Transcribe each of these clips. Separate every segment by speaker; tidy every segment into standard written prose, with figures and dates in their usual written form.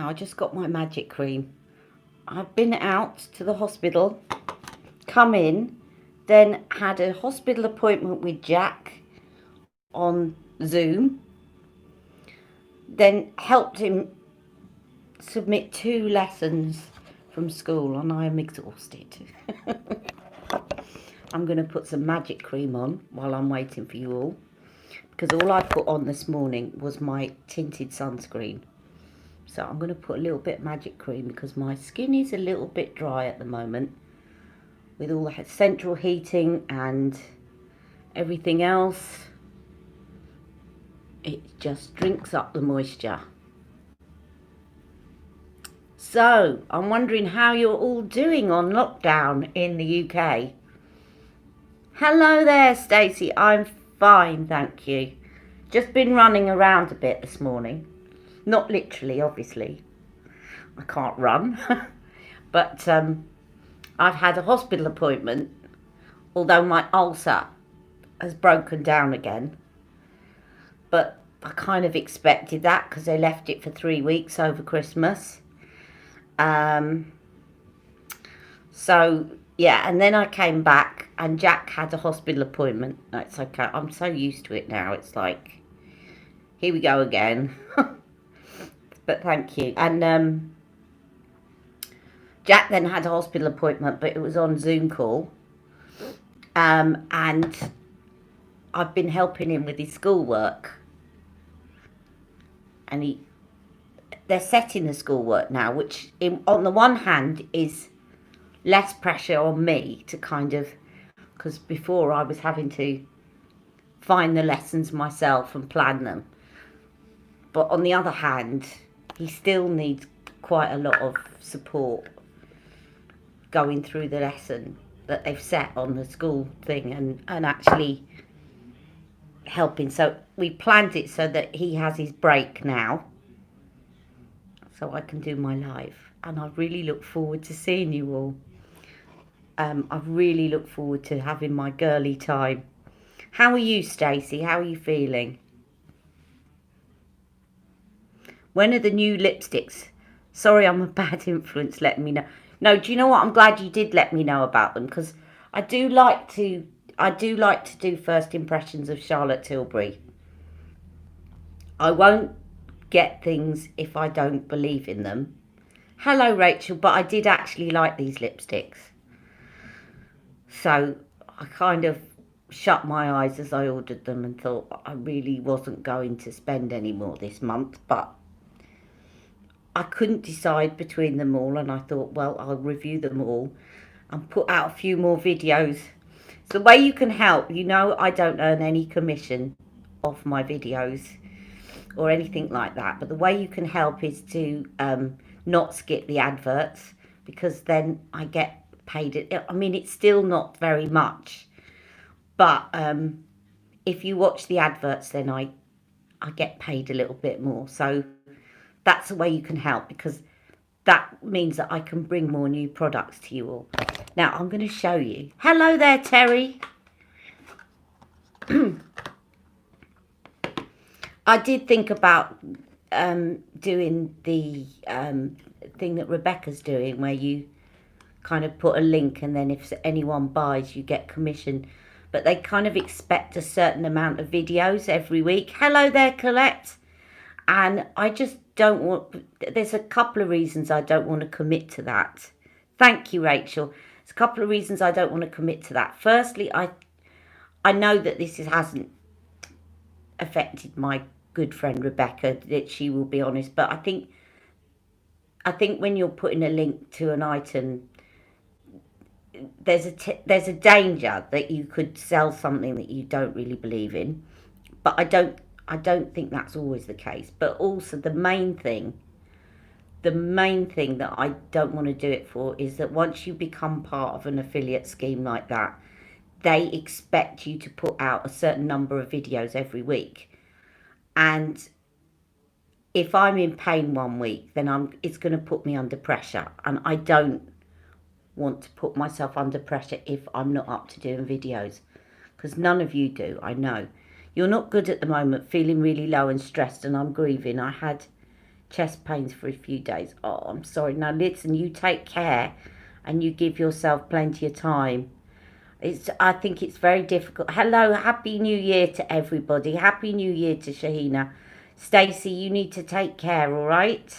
Speaker 1: now I just got my magic cream. I've been out to the hospital, come in, then had a hospital appointment with Jack on Zoom, then helped him submit 2 lessons from school, and I am exhausted. I'm going to put some magic cream on while I'm waiting for you all, because all I put on this morning was my tinted sunscreen. So I'm going to put a little bit of magic cream because my skin is a little bit dry at the moment with all the central heating and everything else. It just drinks up the moisture. So I'm wondering how you're all doing on lockdown in the UK. Hello there, Stacey. I'm fine, thank you. Just been running around a bit this morning. Not literally, obviously. I can't run. But I've had a hospital appointment, although my ulcer has broken down again. But I kind of expected that because they left it for 3 weeks over Christmas. So, yeah, and then I came back and Jack had a hospital appointment. It's okay. I'm so used to it now. It's like, here we go again. But thank you. And Jack then had a hospital appointment, but it was on Zoom call. And I've been helping him with his schoolwork. And they're setting the schoolwork now, which on the one hand is less pressure on me to kind of, because before I was having to find the lessons myself and plan them. But on the other hand, he still needs quite a lot of support going through the lesson that they've set on the school thing and actually helping. So we planned it so that he has his break now, so I can do my live. And I really look forward to seeing you all. I really look forward to having my girly time. How are you, Stacey? How are you feeling? When are the new lipsticks? Sorry, I'm a bad influence, letting me know. No, do you know what? I'm glad you did let me know about them, because I do like to do first impressions of Charlotte Tilbury. I won't get things if I don't believe in them. Hello, Rachel, but I did actually like these lipsticks. So I kind of shut my eyes as I ordered them and thought I really wasn't going to spend any more this month, but I couldn't decide between them all, and I thought, well, I'll review them all and put out a few more videos. So the way you can help, you know, I don't earn any commission off my videos or anything like that, but the way you can help is to not skip the adverts, because then I get paid. I mean, it's still not very much, but if you watch the adverts, then I get paid a little bit more. So that's the way you can help, because that means that I can bring more new products to you all. Now, I'm going to show you. Hello there, Terry. I did think about doing the thing that Rebecca's doing, where you kind of put a link and then if anyone buys, you get commission. But they kind of expect a certain amount of videos every week. Hello there, Colette. And I just don't want, there's a couple of reasons I don't want to commit to that. Thank you, Rachel. There's a couple of reasons I don't want to commit to that. Firstly, I know that this hasn't affected my good friend Rebecca, that she will be honest, but I think when you're putting a link to an item, there's a danger that you could sell something that you don't really believe in. But I don't think that's always the case. But also the main thing that I don't want to do it for is that once you become part of an affiliate scheme like that, they expect you to put out a certain number of videos every week. And if I'm in pain one week, then it's going to put me under pressure. And I don't want to put myself under pressure if I'm not up to doing videos, because none of you do, I know. You're not good at the moment, feeling really low and stressed, and I'm grieving. I had chest pains for a few days. Oh, I'm sorry. Now listen, you take care and you give yourself plenty of time. I think it's very difficult. Hello, Happy New Year to everybody. Happy New Year to Shahina. Stacey, you need to take care, all right?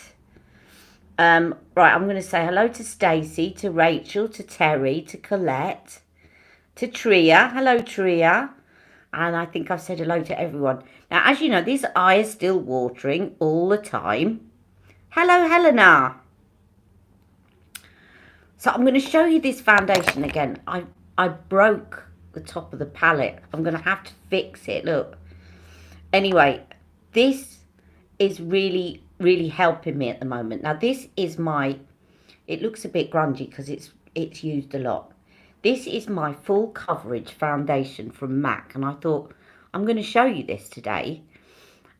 Speaker 1: Right, I'm going to say hello to Stacey, to Rachel, to Terry, to Colette, to Tria. Hello, Tria. And I think I've said hello to everyone. Now, as you know, this eye is still watering all the time. Hello, Helena. So I'm going to show you this foundation again. I broke the top of the palette. I'm going to have to fix it. Look. Anyway, this is really, really helping me at the moment. Now, this is my... It looks a bit grungy because it's used a lot. This is my full coverage foundation from MAC, and I thought I'm going to show you this today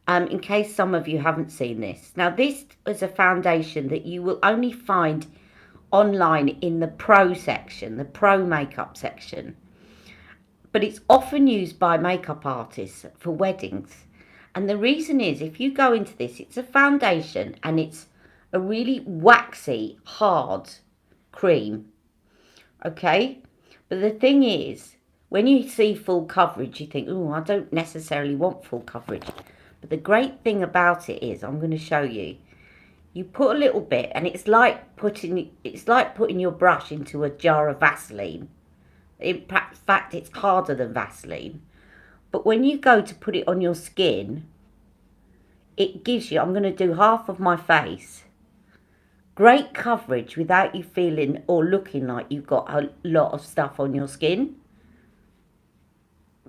Speaker 1: in case some of you haven't seen this. Now, this is a foundation that you will only find online in the pro section, the pro makeup section, but it's often used by makeup artists for weddings. And the reason is, if you go into this, it's a foundation and it's a really waxy, hard cream, okay? But the thing is, when you see full coverage, you think, oh, I don't necessarily want full coverage. But the great thing about it is, I'm going to show you. You put a little bit, and it's like putting your brush into a jar of Vaseline. In fact, it's harder than Vaseline. But when you go to put it on your skin, it gives you, I'm going to do half of my face, great coverage without you feeling or looking like you've got a lot of stuff on your skin,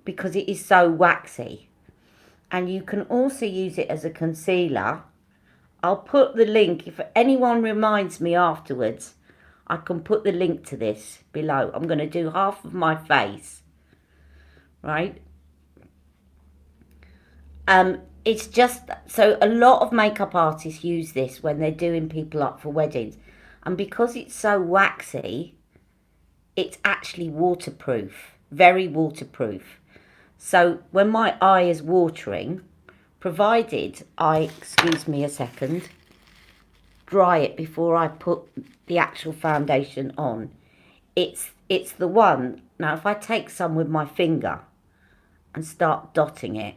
Speaker 1: because it is so waxy. And you can also use it as a concealer. I'll put the link, if anyone reminds me afterwards, I can put the link to this below. I'm going to do half of my face, right? It's just, so a lot of makeup artists use this when they're doing people up for weddings. And because it's so waxy, it's actually waterproof, very waterproof. So when my eye is watering, provided I, excuse me a second, dry it before I put the actual foundation on, it's the one. Now, if I take some with my finger and start dotting it,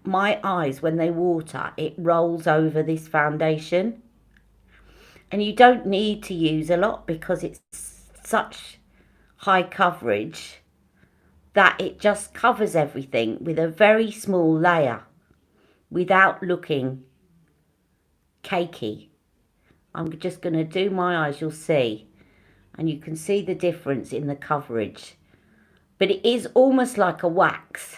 Speaker 1: my eyes, when they water, it rolls over this foundation. And you don't need to use a lot because it's such high coverage that it just covers everything with a very small layer without looking cakey. I'm just going to do my eyes, you'll see. And you can see the difference in the coverage. But it is almost like a wax.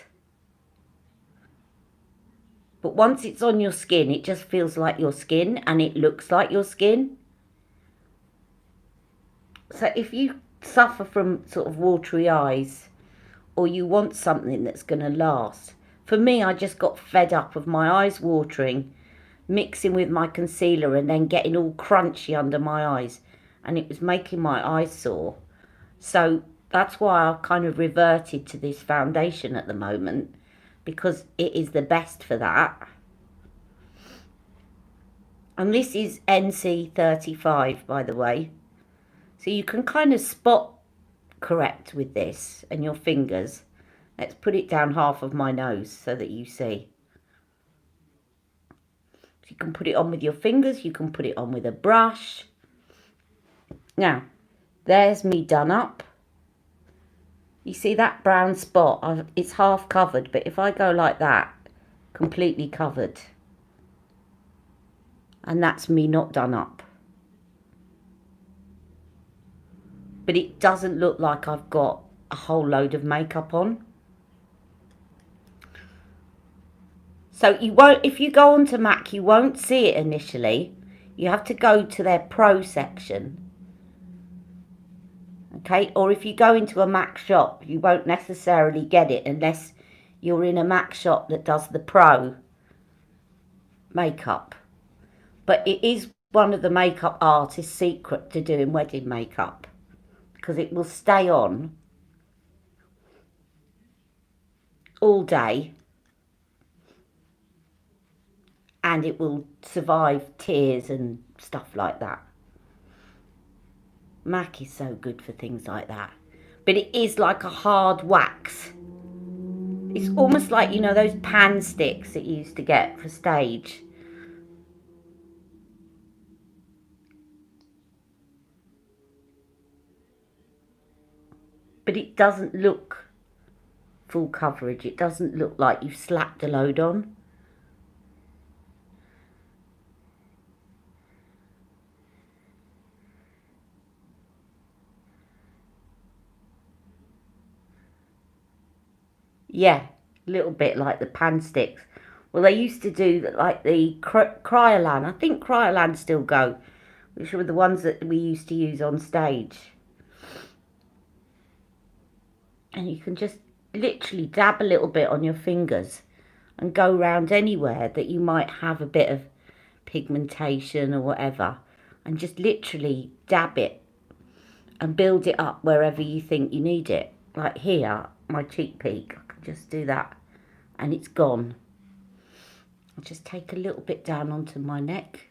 Speaker 1: But once it's on your skin, it just feels like your skin and it looks like your skin. So if you suffer from sort of watery eyes, or you want something that's going to last. For me, I just got fed up of my eyes watering, mixing with my concealer and then getting all crunchy under my eyes. And it was making my eyes sore. So that's why I've kind of reverted to this foundation at the moment, because it is the best for that. And this is NC35, by the way. So you can kind of spot correct with this and your fingers. Let's put it down half of my nose so that you see. So you can put it on with your fingers, you can put it on with a brush. Now, there's me done up. You see that brown spot? It's half covered, but if I go like that, completely covered. And that's me not done up. But it doesn't look like I've got a whole load of makeup on. So you won't, if you go onto MAC, you won't see it initially. You have to go to their pro section. Okay, or if you go into a MAC shop, you won't necessarily get it unless you're in a MAC shop that does the pro makeup. But it is one of the makeup artist's secret to doing wedding makeup, because it will stay on all day and it will survive tears and stuff like that. MAC is so good for things like that. But it is like a hard wax. It's almost like, you know, those pan sticks that you used to get for stage. But it doesn't look full coverage. It doesn't look like you've slapped a load on. Yeah, a little bit like the pan sticks. Well, they used to do like the Kryolan. I think Kryolan still go, which were the ones that we used to use on stage. And you can just literally dab a little bit on your fingers and go around anywhere that you might have a bit of pigmentation or whatever, and just literally dab it and build it up wherever you think you need it. Like here, my cheek peak, I can just do that and it's gone. I'll just take a little bit down onto my neck.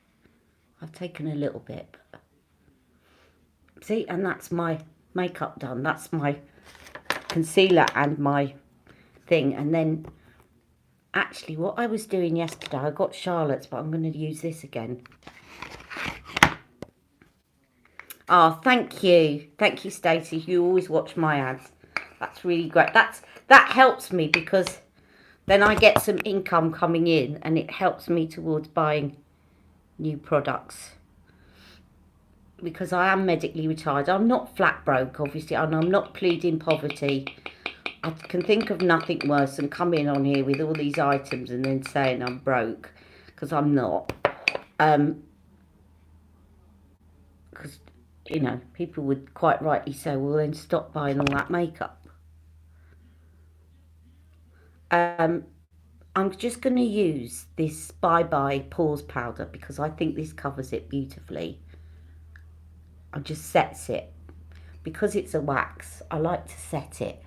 Speaker 1: I've taken a little bit. See, and that's my makeup done. That's my concealer and my thing. And then actually what I was doing yesterday, I got Charlotte's, but I'm going to use this again. Oh, thank you Stacey, you always watch my ads. That's really great. That helps me, because then I get some income coming in and it helps me towards buying new products. Because I am medically retired. I'm not flat broke, obviously, and I'm not pleading poverty. I can think of nothing worse than coming on here with all these items and then saying I'm broke, because I'm not. Because, you know, people would quite rightly say, well, then stop buying all that makeup. I'm just going to use this Bye Bye Pores powder because I think this covers it beautifully. I just sets it. Because it's a wax, I like to set it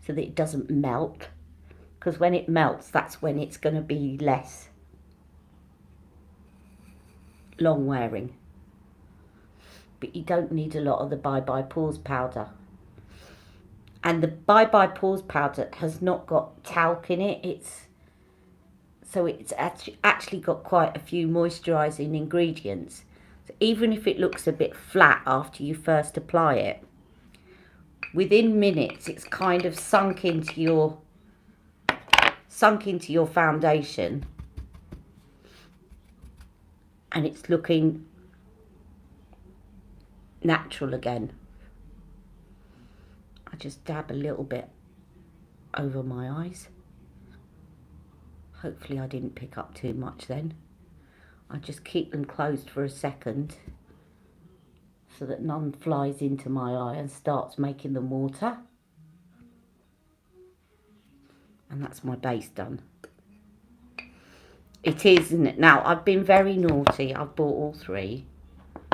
Speaker 1: so that it doesn't melt. Because when it melts, that's when it's going to be less long wearing. But you don't need a lot of the Bye Bye Pores powder. And the Bye Bye Pores powder has not got talc in it. So it's actually got quite a few moisturising ingredients. So even if it looks a bit flat after you first apply it, within minutes it's kind of sunk into your foundation, and it's looking natural again. I just dab a little bit over my eyes. Hopefully I didn't pick up too much then. I just keep them closed for a second so that none flies into my eye and starts making them water. And that's my base done. It is, isn't it? Now, I've been very naughty. I've bought all three,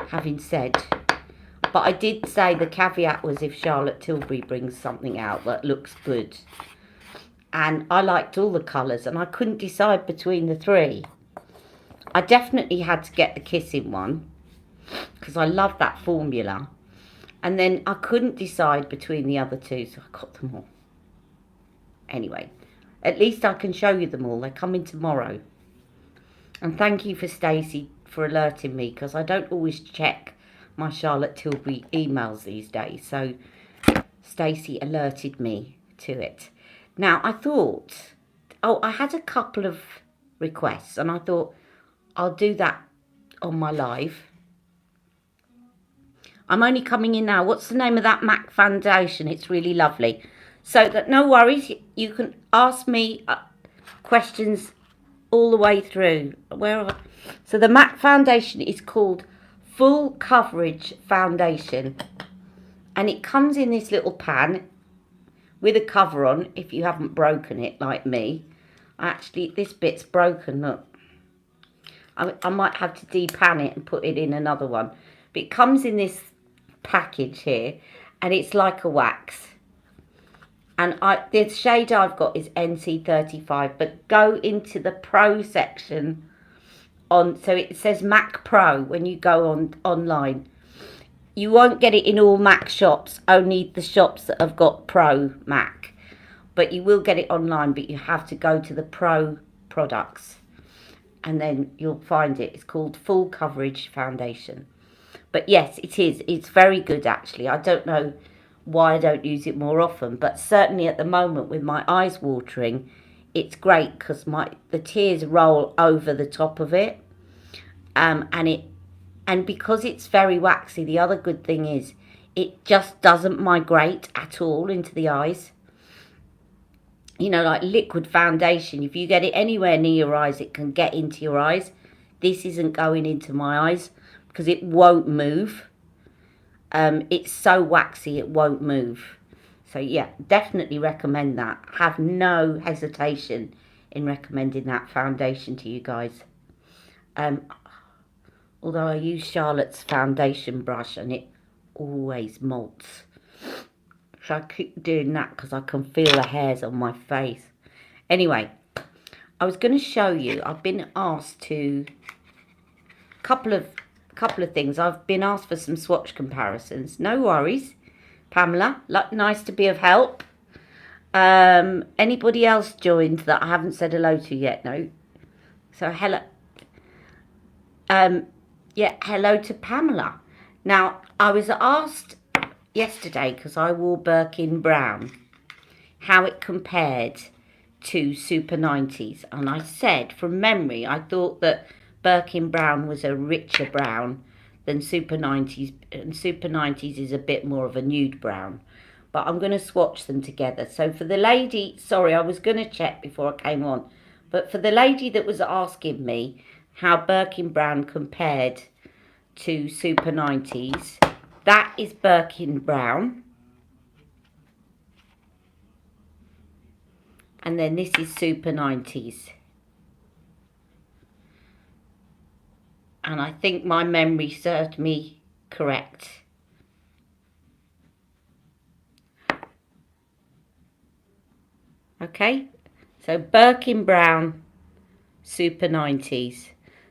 Speaker 1: having said. But I did say the caveat was if Charlotte Tilbury brings something out that looks good. And I liked all the colours and I couldn't decide between the three. I definitely had to get the kissing one because I love that formula. And then I couldn't decide between the other two, so I got them all. Anyway, at least I can show you them all. They're coming tomorrow. And thank you for Stacey for alerting me, because I don't always check my Charlotte Tilbury emails these days. So Stacey alerted me to it. Now, I thought, I had a couple of requests, and I thought I'll do that on my live. I'm only coming in now. What's the name of that MAC foundation? It's really lovely. So that, no worries, you can ask me questions all the way through. So the MAC foundation is called Full Coverage Foundation. And it comes in this little pan with a cover on, if you haven't broken it like me. Actually, this bit's broken, look. I might have to depan it and put it in another one. But it comes in this package here, and it's like a wax. And the shade I've got is NC35, but go into the Pro section on, so it says Mac Pro when you go online. You won't get it in all Mac shops, only the shops that have got Pro Mac. But you will get it online, but you have to go to the Pro products. And then you'll find it. It's called Full Coverage Foundation. But yes, it is. It's very good, actually. I don't know why I don't use it more often. But certainly at the moment, with my eyes watering, it's great because the tears roll over the top of it. And because it's very waxy, the other good thing is it just doesn't migrate at all into the eyes. You know, like liquid foundation, if you get it anywhere near your eyes, it can get into your eyes. This isn't going into my eyes because it won't move. It's so waxy, it won't move. So yeah, definitely recommend that. Have no hesitation in recommending that foundation to you guys. Although I use Charlotte's foundation brush and it always molts. So I keep doing that because I can feel the hairs on my face. Anyway, I was going to show you, I've been asked to, couple of things. I've been asked for some swatch comparisons. No worries, Pamela. Nice to be of help. Anybody else joined that I haven't said hello to yet? No. So hello. Yeah, hello to Pamela. Now, I was asked yesterday, because I wore Birkin Brown, how it compared to Super 90s. And I said, from memory, I thought that Birkin Brown was a richer brown than Super 90s. And Super 90s is a bit more of a nude brown. But I'm going to swatch them together. So for the lady, sorry, I was going to check before I came on. But for the lady that was asking me how Birkin Brown compared to Super 90s, that is Birkin Brown. And then this is Super 90s. And I think my memory served me correct. Okay, so Birkin Brown, Super 90s.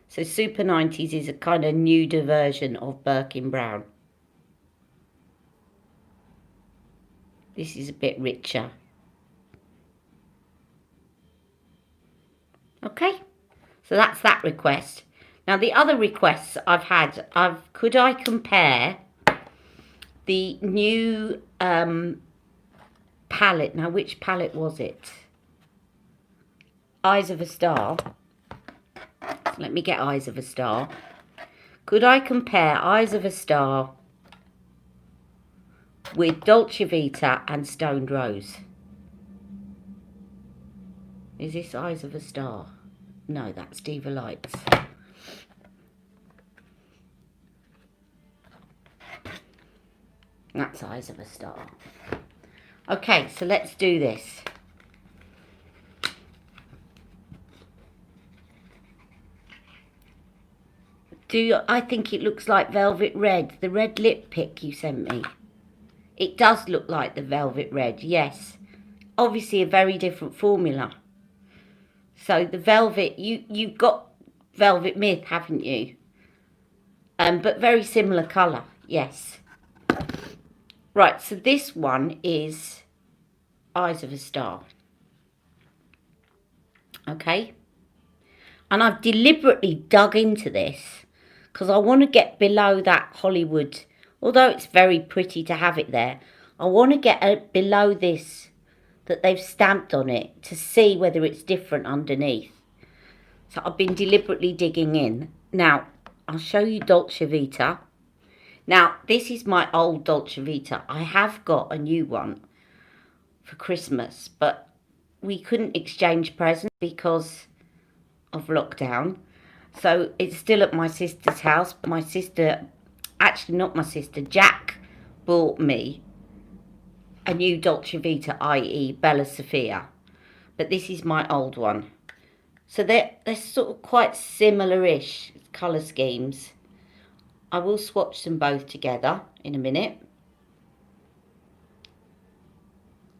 Speaker 1: So Super 90s is a kind of nuder version of Birkin Brown. This is a bit richer. Okay, so that's that request. Now the other requests I've had, could I compare the new palette? Now which palette was it? Eyes of a Star. Let me get Eyes of a Star. Could I compare Eyes of a Star with Dolce Vita and Stoned Rose? Is this Eyes of a Star? No, that's Diva Lights. That's Eyes of a Star. Okay, so let's do this. I think it looks like Velvet Red, the red lip pick you sent me. It does look like the Velvet Red, yes. Obviously a very different formula. So the Velvet, you've got Velvet Myth, haven't you? But very similar colour, yes. Right, so this one is Eyes of a Star. Okay. And I've deliberately dug into this because I want to get below that Hollywood. Although it's very pretty to have it there, I want to get below this that they've stamped on it to see whether it's different underneath. So I've been deliberately digging in. Now, I'll show you Dolce Vita. Now, this is my old Dolce Vita. I have got a new one for Christmas, but we couldn't exchange presents because of lockdown. So it's still at my sister's house. My sister, actually not my sister, Jack bought me a new Dolce Vita, i.e. Bella Sophia. But this is my old one. So they're sort of quite similar-ish colour schemes. I will swatch them both together in a minute.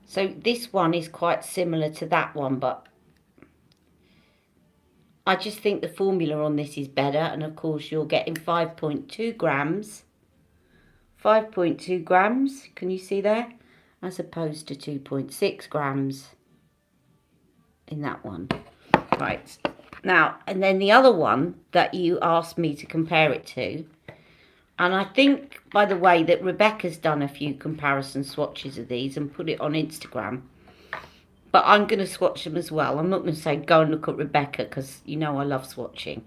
Speaker 1: So this one is quite similar to that one, but I just think the formula on this is better. And of course you're getting 5.2 grams. 5.2 grams, can you see there? As opposed to 2.6 grams in that one. Right. Now, and then the other one that you asked me to compare it to, and I think, by the way, that Rebecca's done a few comparison swatches of these and put it on Instagram. But I'm going to swatch them as well. I'm not going to say go and look at Rebecca because you know I love swatching.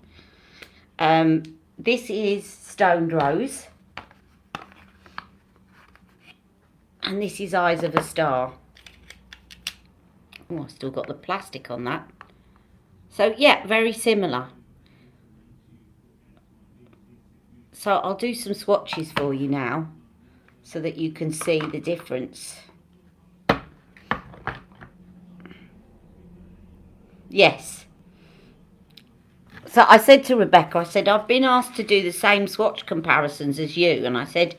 Speaker 1: This is Stoned Rose. And this is Eyes of a Star. Oh, I've still got the plastic on that. So, yeah, very similar. So I'll do some swatches for you now so that you can see the difference. Yes. So I said to Rebecca, I said, I've been asked to do the same swatch comparisons as you. And I said,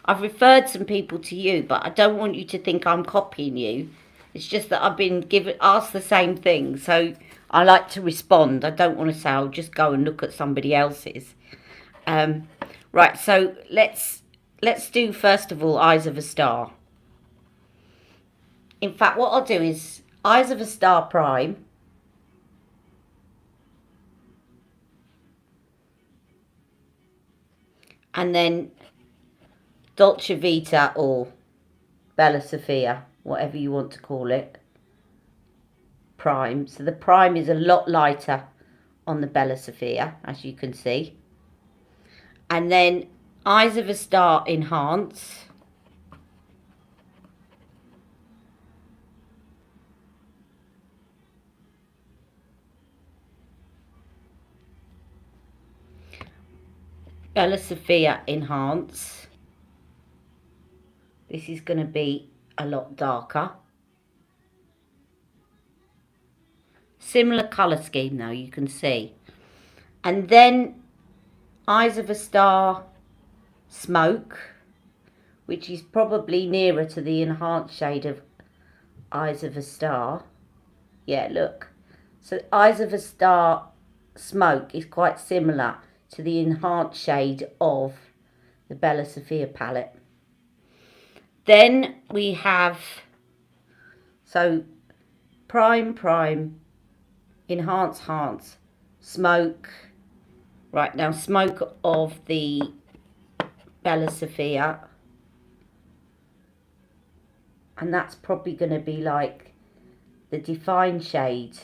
Speaker 1: I've referred some people to you, but I don't want you to think I'm copying you. It's just that I've been asked the same thing. So I like to respond. I don't want to say, I'll just go and look at somebody else's. Right, so let's do, first of all, Eyes of a Star. In fact, what I'll do is Eyes of a Star Prime. And then Dolce Vita or Bella Sofia, whatever you want to call it, Prime. So the Prime is a lot lighter on the Bella Sofia, as you can see. And then Eyes of a Star Enhance. Bella Sofia Enhance. This is going to be a lot darker. Similar colour scheme though, you can see. And then Eyes of a Star Smoke, which is probably nearer to the enhanced shade of Eyes of a Star. Yeah, look. So Eyes of a Star Smoke is quite similar to the enhanced shade of the Bella Sofia palette. Then we have, so Prime, Enhance, Smoke. Right, now Smoke of the Bella Sofia. And that's probably going to be like the defined shade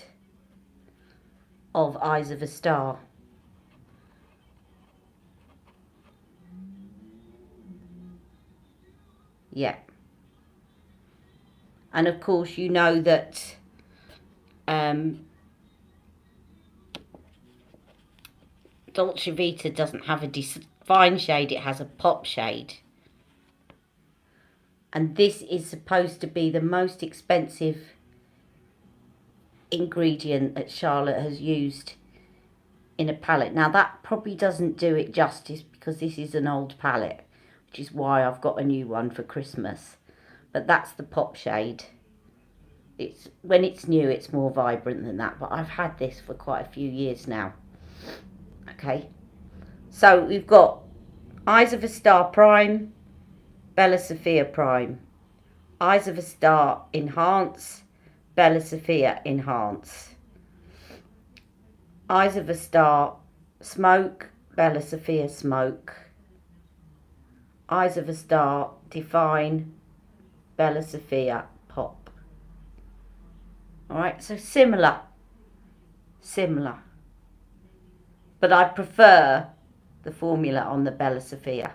Speaker 1: of Eyes of a Star. Yeah. And of course you know that Dolce Vita doesn't have a defined shade, it has a pop shade. And this is supposed to be the most expensive ingredient that Charlotte has used in a palette. Now that probably doesn't do it justice because this is an old palette, which is why I've got a new one for Christmas. But that's the pop shade. It's when it's new, it's more vibrant than that. But I've had this for quite a few years now. Okay. So we've got Eyes of a Star Prime, Bella Sofia Prime. Eyes of a Star Enhance, Bella Sofia Enhance. Eyes of a Star Smoke, Bella Sofia Smoke. Eyes of a Star Define, Bella Sofia Pop. Alright, so similar. But I prefer the formula on the Bella Sofia.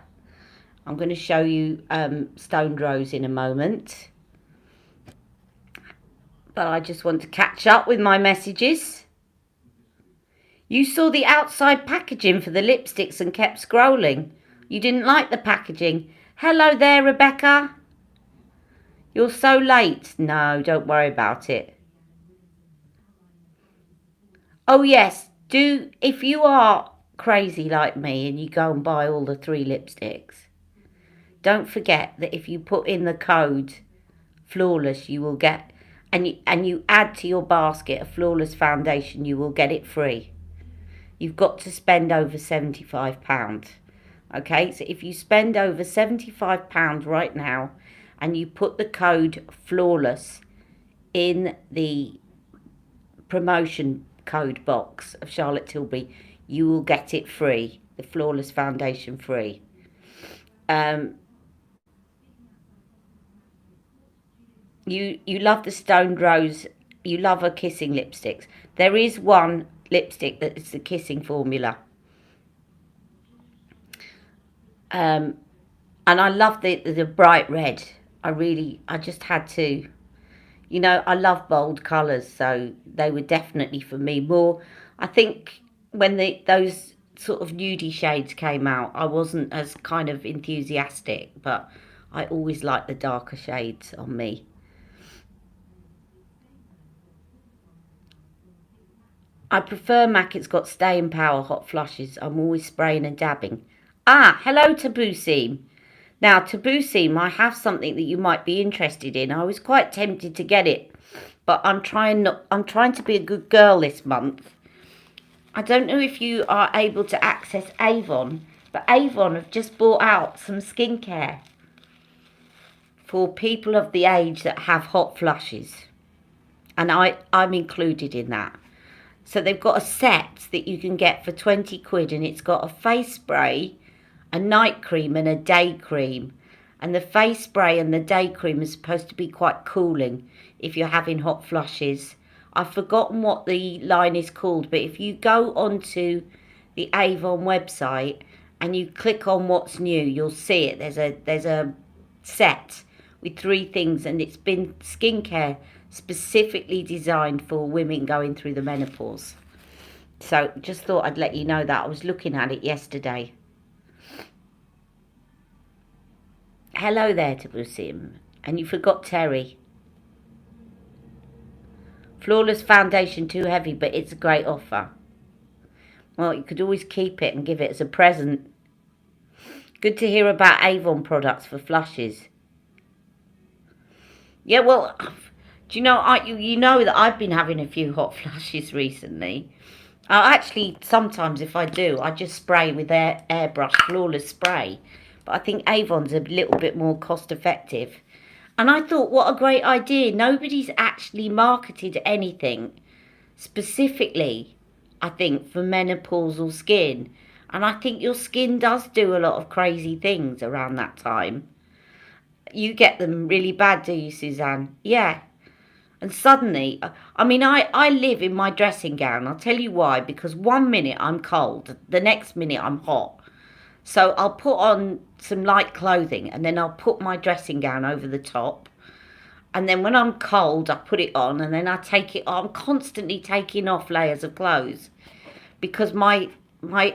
Speaker 1: I'm going to show you Stoned Rose in a moment. But I just want to catch up with my messages. You saw the outside packaging for the lipsticks and kept scrolling. You didn't like the packaging. Hello there, Rebecca. You're so late. No, don't worry about it. Oh, yes. If you are crazy like me and you go and buy all the 3 lipsticks, don't forget that if you put in the code Flawless, you will get, and you add to your basket a Flawless foundation, you will get it free. you've got to spend over £75. Okay, so if you spend over £75 right now and you put the code flawless in the promotion code box of Charlotte Tilbury, you will get it free, the flawless foundation free. You love the Stoned Rose, you love her kissing lipsticks. There is one lipstick that is the kissing formula. And I love the bright red. I just had to, I love bold colours, so they were definitely for me more. I think when those sort of nudie shades came out, I wasn't as kind of enthusiastic, but I always like the darker shades on me. I prefer MAC, it's got staying power, hot flushes. I'm always spraying and dabbing. Ah, hello Taboo Seam. Now, Taboo Seam, I have something that you might be interested in. I was quite tempted to get it, but I'm trying to be a good girl this month. I don't know if you are able to access Avon, but Avon have just brought out some skincare for people of the age that have hot flushes. And I'm included in that. So they've got a set that you can get for 20 quid, and it's got a face spray, a night cream and a day cream. And the face spray and the day cream is supposed to be quite cooling if you're having hot flushes. I've forgotten what the line is called, but if you go onto the Avon website and you click on what's new, you'll see it. There's a set with 3 things, and it's been skincare specifically designed for women going through the menopause. So just thought I'd let you know that. I was looking at it yesterday. Hello there, Tabusim. And you forgot Terry. Flawless foundation, too heavy, but it's a great offer. Well, you could always keep it and give it as a present. Good to hear about Avon products for flushes. Yeah, well, do you know, you know that I've been having a few hot flushes recently. Actually, sometimes if I do, I just spray with airbrush flawless spray. But I think Avon's a little bit more cost effective. And I thought, what a great idea. Nobody's actually marketed anything specifically, I think, for menopausal skin. And I think your skin does do a lot of crazy things around that time. You get them really bad, do you, Suzanne? Yeah. And suddenly, I mean, I live in my dressing gown. I'll tell you why. Because 1 minute I'm cold, the next minute I'm hot. So I'll put on some light clothing and then I'll put my dressing gown over the top. And then when I'm cold, I put it on and then I take it off. I'm constantly taking off layers of clothes because my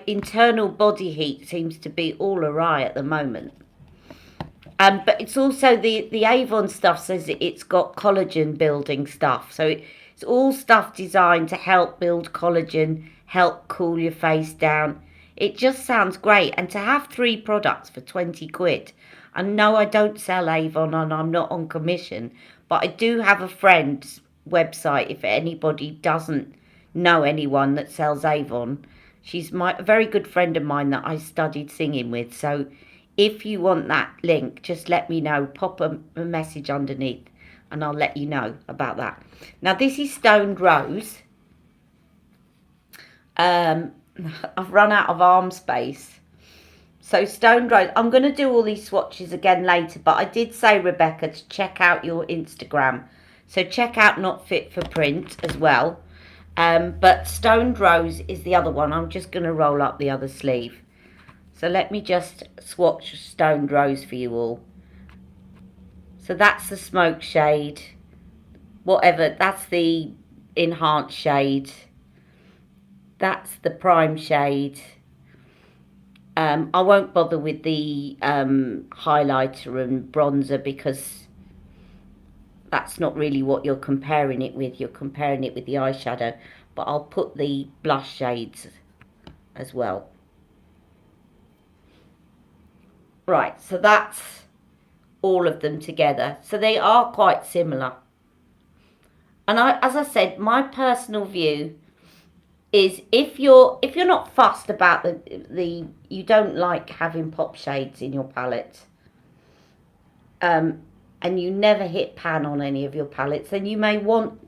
Speaker 1: internal body heat seems to be all awry at the moment. But it's also the Avon stuff says that it's got collagen building stuff. So it's all stuff designed to help build collagen, help cool your face down. It just sounds great. And to have 3 products for 20 quid. And no, I don't sell Avon and I'm not on commission. But I do have a friend's website if anybody doesn't know anyone that sells Avon. She's a very good friend of mine that I studied singing with. So if you want that link, just let me know. Pop a message underneath and I'll let you know about that. Now, this is Stoned Rose. I've run out of arm space. So Stoned Rose, I'm going to do all these swatches again later, but I did say, Rebecca, to check out your Instagram. So check out Not Fit for Print as well. But Stoned Rose is the other one. I'm just going to roll up the other sleeve. So let me just swatch Stoned Rose for you all. So that's the smoke shade. Whatever, that's the enhanced shade. That's the prime shade. I won't bother with the highlighter and bronzer because that's not really what you're comparing it with. You're comparing it with the eyeshadow. But I'll put the blush shades as well. Right, so that's all of them together. So they are quite similar. And as I said, my personal view is if you're not fussed about you don't like having pop shades in your palette, and you never hit pan on any of your palettes, then you may want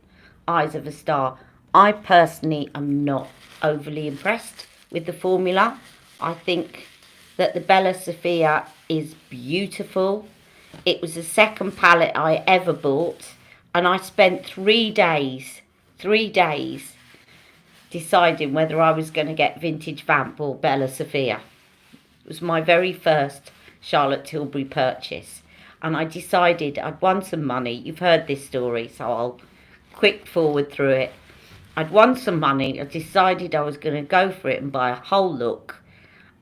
Speaker 1: Eyes of a Star. I personally am not overly impressed with the formula. I think that the Bella Sophia is beautiful. It was the second palette I ever bought, and I spent 3 days deciding whether I was going to get Vintage Vamp or Bella Sophia. It was my very first Charlotte Tilbury purchase, and I decided I'd won some money. You've heard this story, so I'll quick forward through it. I'd won some money. I decided I was going to go for it and buy a whole look,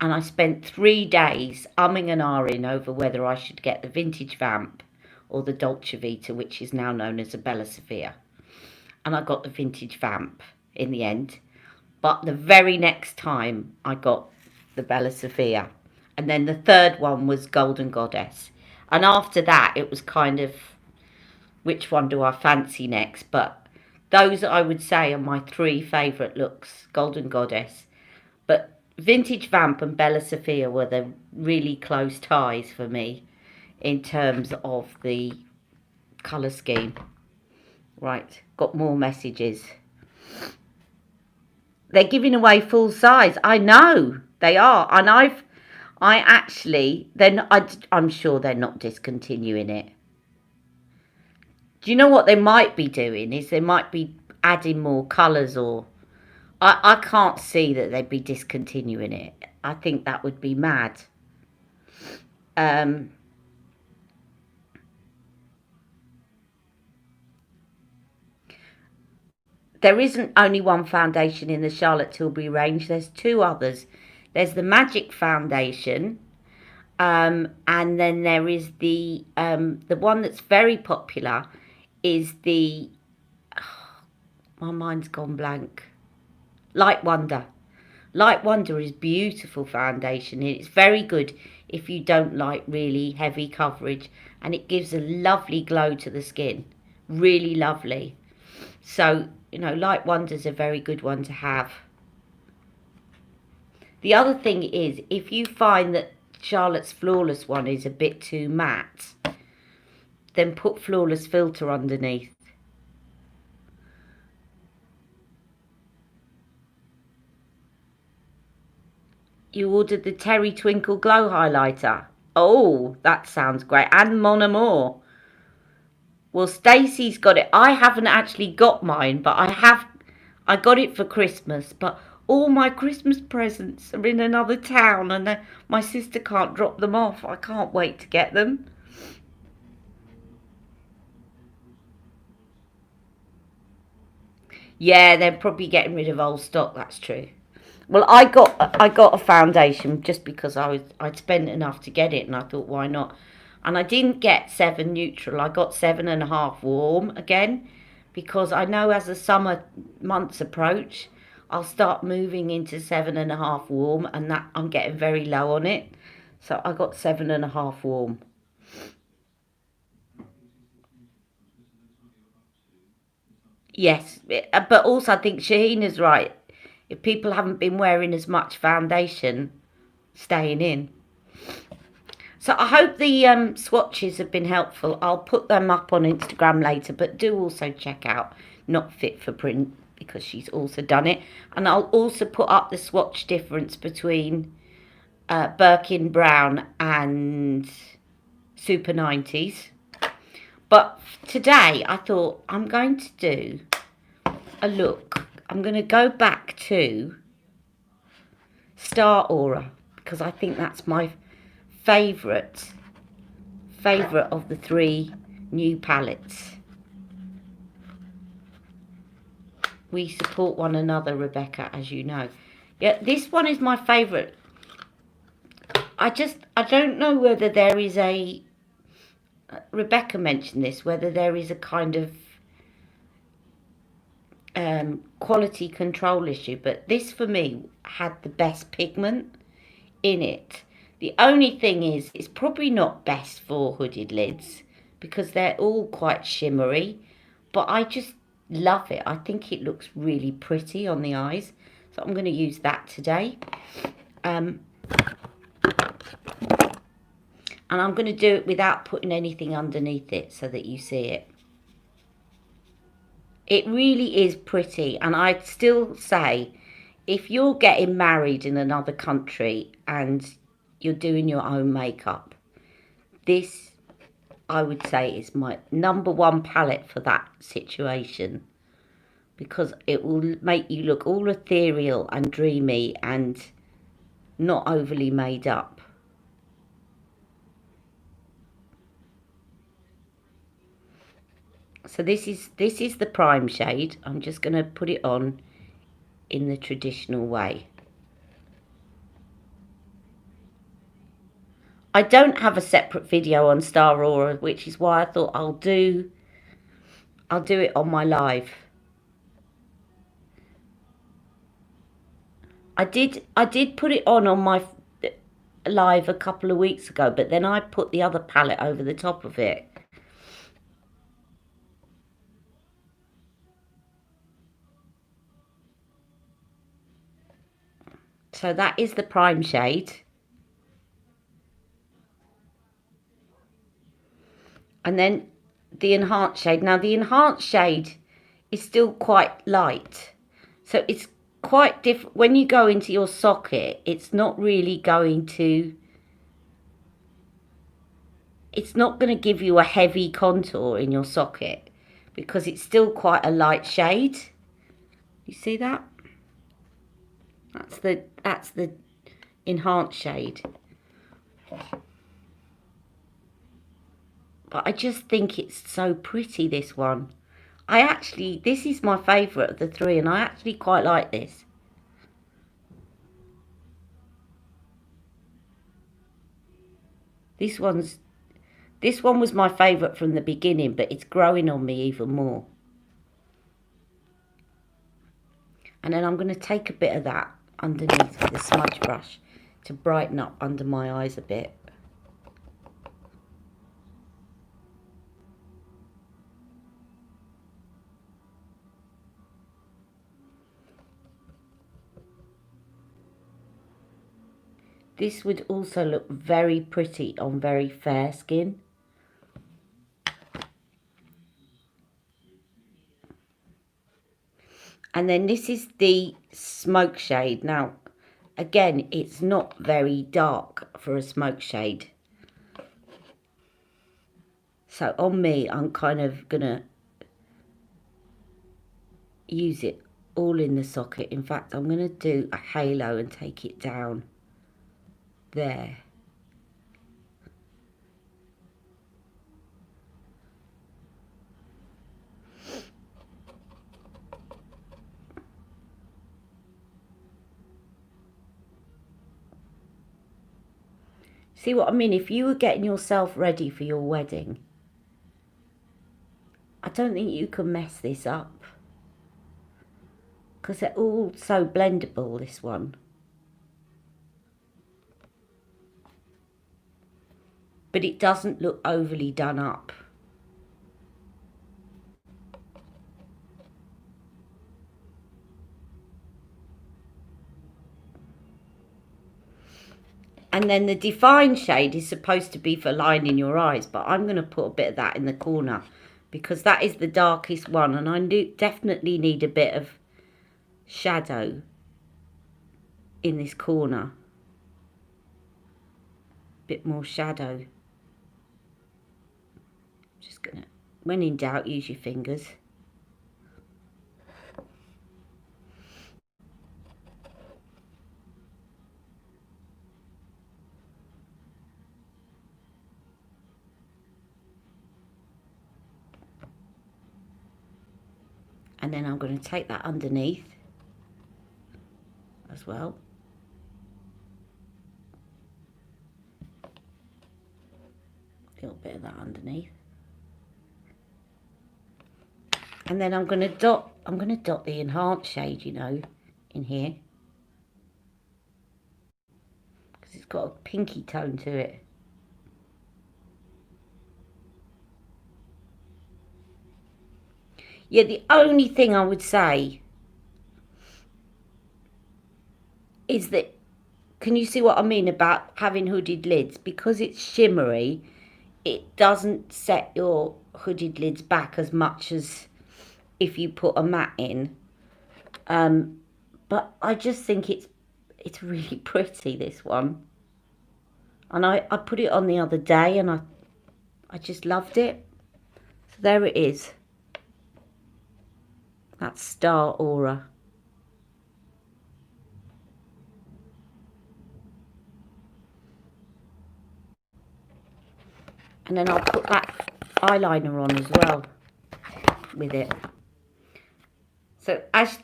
Speaker 1: and I spent 3 days umming and ahhing over whether I should get the Vintage Vamp or the Dolce Vita, which is now known as a Bella Sophia. And I got the Vintage Vamp in the end. But the very next time I got the Bella Sophia. And then the third one was Golden Goddess. And after that, it was kind of, which one do I fancy next? But those, I would say, are my 3 favourite looks. Golden Goddess. But Vintage Vamp and Bella Sophia were the really close ties for me in terms of the colour scheme. Right, got more messages. They're giving away full size. I know they are, and I'm sure they're not discontinuing it. Do you know what they might be doing? Is they might be adding more colours, or I can't see that they'd be discontinuing it. I think that would be mad. There isn't only one foundation in the Charlotte Tilbury range. There's 2 others. There's the Magic Foundation, and then there is the one that's very popular is the, my mind's gone blank, Light Wonder. Light Wonder is beautiful foundation. It's very good if you don't like really heavy coverage, and it gives a lovely glow to the skin. Really lovely. So, Light Wonder's a very good one to have. The other thing is, if you find that Charlotte's Flawless one is a bit too matte, then put Flawless Filter underneath. You ordered the Terry Twinkle Glow Highlighter. Oh, that sounds great. And Mon Amour. Well, Stacey's got it. I haven't actually got mine, but I got it for Christmas. But all my Christmas presents are in another town, and my sister can't drop them off. I can't wait to get them. Yeah, they're probably getting rid of old stock. That's true. Well, I got a foundation just because I'd spent enough to get it, and I thought, why not? And I didn't get 7 neutral. I got 7.5 warm again, because I know as the summer months approach, I'll start moving into 7.5 warm, and that I'm getting very low on it. So I got 7.5 warm. Yes, but also I think Shaheen is right. If people haven't been wearing as much foundation, staying in. So I hope the swatches have been helpful. I'll put them up on Instagram later, but do also check out Not Fit for Print, because she's also done it. And I'll also put up the swatch difference between Birkin Brown and Super 90s. But today I thought I'm going to do a look. I'm going to go back to Star Aura, because I think that's my favourite of the 3 new palettes. We support one another, Rebecca, as you know. Yeah, this one is my favourite. I don't know whether there is a, Rebecca mentioned this, whether there is a kind of quality control issue, but this for me had the best pigment in it. The only thing is, it's probably not best for hooded lids because they're all quite shimmery, but I just love it. I think it looks really pretty on the eyes. So I'm going to use that today. And I'm going to do it without putting anything underneath it so that you see it. It really is pretty, and I'd still say if you're getting married in another country and you're doing your own makeup, this, I would say, is my #1 palette for that situation, because it will make you look all ethereal and dreamy and not overly made up. So this is the prime shade. I'm just going to put it on in the traditional way. I don't have a separate video on Star Aura, which is why I thought I'll do it on my live. I did put it on my live a couple of weeks ago, but then I put the other palette over the top of it. So that is the prime shade. And then the enhanced shade. Now the enhanced shade is still quite light. So it's quite different. When you go into your socket, it's not really going to... It's not going to give you a heavy contour in your socket because it's still quite a light shade. You see that? That's the enhanced shade. But I just think it's so pretty, this one. This is my favourite of the three, and I actually quite like this. This one was my favourite from the beginning, but it's growing on me even more. And then I'm going to take a bit of that underneath with a smudge brush to brighten up under my eyes a bit. This would also look very pretty on very fair skin. And then this is the smoke shade. Now, again, it's not very dark for a smoke shade. So on me, I'm kind of going to use it all in the socket. In fact, I'm going to do a halo and take it down there. See what I mean? If you were getting yourself ready for your wedding, I don't think you can mess this up. Because they're all so blendable, this one. But it doesn't look overly done up. And then the defined shade is supposed to be for lining your eyes, but I'm going to put a bit of that in the corner because that is the darkest one, and I definitely need a bit of shadow in this corner. Bit more shadow. Just gonna, when in doubt, use your fingers. And then I'm going to take that underneath as well. A little bit of that underneath. And then I'm going to dot the enhanced shade, you know, in here. Because it's got a pinky tone to it. Yeah, the only thing I would say is that, can you see what I mean about having hooded lids? Because it's shimmery, it doesn't set your hooded lids back as much as if you put a matte in. But I just think it's really pretty, this one. And I put it on the other day and I just loved it. So there it is. That's Star Aura. And then I'll put that eyeliner on as well with it. So as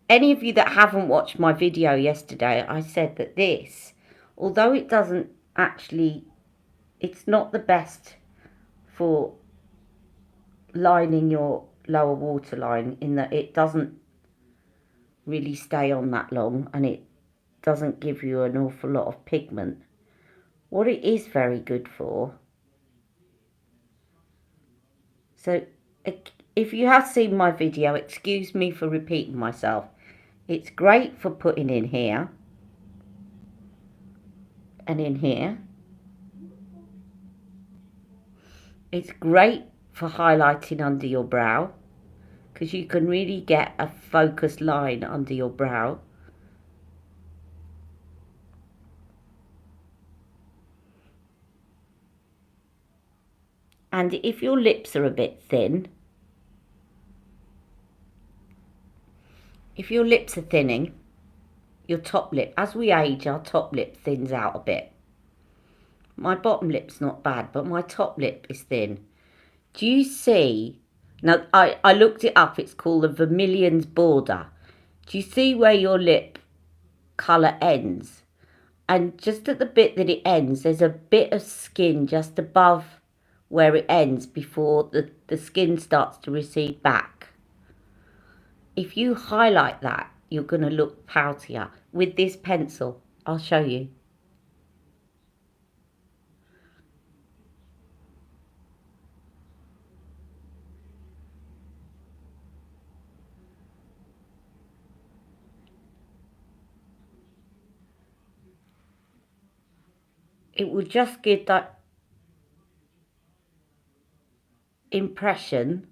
Speaker 1: any of you that haven't watched my video yesterday, I said that this, although it doesn't actually, it's not the best for lining your lower waterline, in that it doesn't really stay on that long and it doesn't give you an awful lot of pigment. What it is very good for, so if you have seen my video, excuse me for repeating myself, it's great for putting in here and in here. It's great for highlighting under your brow, because you can really get a focused line under your brow. And if your lips are a bit thin, if your lips are thinning, your top lip, as we age, our top lip thins out a bit. My bottom lip's not bad, but my top lip is thin. Do you see? Now, I looked it up. It's called the Vermilion's border. Do you see where your lip colour ends? And just at the bit that it ends, there's a bit of skin just above where it ends before the skin starts to recede back. If you highlight that, you're going to look poutier. With this pencil, I'll show you. It will just give that impression.